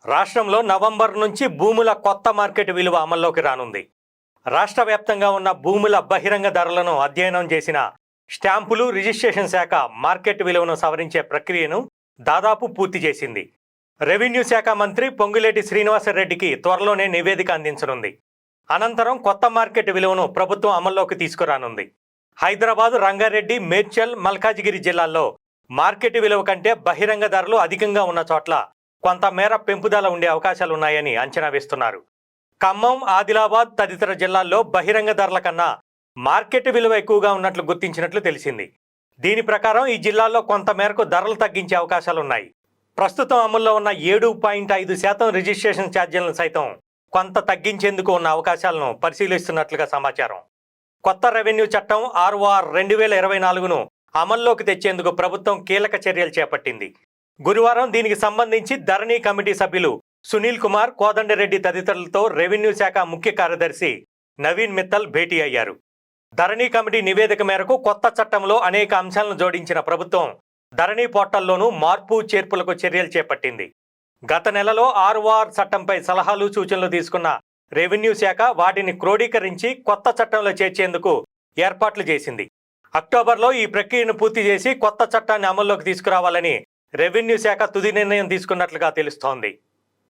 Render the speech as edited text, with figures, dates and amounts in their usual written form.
రాష్ట్రంలో నవంబర్ నుంచి భూముల కొత్త మార్కెట్ విలువ అమల్లోకి రానుంది. రాష్ట్ర వ్యాప్తంగా ఉన్న భూముల బహిరంగ ధరలను అధ్యయనం చేసిన స్టాంపులు రిజిస్ట్రేషన్ శాఖ మార్కెట్ విలువను సవరించే ప్రక్రియను దాదాపు పూర్తి చేసింది. రెవెన్యూ శాఖ మంత్రి పొంగులేటి శ్రీనివాసరెడ్డికి త్వరలోనే నివేదిక అందించనుంది. అనంతరం కొత్త మార్కెట్ విలువను ప్రభుత్వం అమల్లోకి తీసుకురానుంది. హైదరాబాద్, రంగారెడ్డి, మేడ్చల్, మల్కాజిగిరి జిల్లాల్లో మార్కెట్ విలువ కంటే బహిరంగ ధరలు అధికంగా ఉన్న చోట్ల కొంతమేర పెంపుదల ఉండే అవకాశాలున్నాయని అంచనా వేస్తున్నారు. ఖమ్మం, ఆదిలాబాద్ తదితర జిల్లాల్లో బహిరంగ ధరల కన్నా మార్కెట్ విలువ ఎక్కువగా ఉన్నట్లు గుర్తించినట్లు తెలిసింది. దీని ప్రకారం ఈ జిల్లాల్లో కొంతమేరకు ధరలు తగ్గించే అవకాశాలున్నాయి. ప్రస్తుతం అమల్లో ఉన్న 7.5% రిజిస్ట్రేషన్ ఛార్జీలను సైతం కొంత తగ్గించేందుకు ఉన్న అవకాశాలను పరిశీలిస్తున్నట్లుగా సమాచారం. కొత్త రెవెన్యూ చట్టం ROR 2024ను అమల్లోకి తెచ్చేందుకు ప్రభుత్వం కీలక చర్యలు చేపట్టింది. గురువారం దీనికి సంబంధించి ధరణి కమిటీ సభ్యులు సునీల్ కుమార్, కోదండరెడ్డి తదితరులతో రెవెన్యూ శాఖ ముఖ్య కార్యదర్శి నవీన్ మిత్తల్ భేటీ అయ్యారు. ధరణి కమిటీ నివేదిక మేరకు కొత్త చట్టంలో అనేక అంశాలను జోడించిన ప్రభుత్వం ధరణి పోర్టల్లోనూ మార్పు చేర్పులకు చర్యలు చేపట్టింది. గత నెలలో ROR చట్టంపై సలహాలు, సూచనలు తీసుకున్న రెవెన్యూ శాఖ వాటిని క్రోడీకరించి కొత్త చట్టంలో చేర్చేందుకు ఏర్పాట్లు చేసింది. అక్టోబర్లో ఈ ప్రక్రియను పూర్తి చేసి కొత్త చట్టాన్ని అమల్లోకి తీసుకురావాలని రెవెన్యూ శాఖ తుది నిర్ణయం తీసుకున్నట్లుగా తెలుస్తోంది.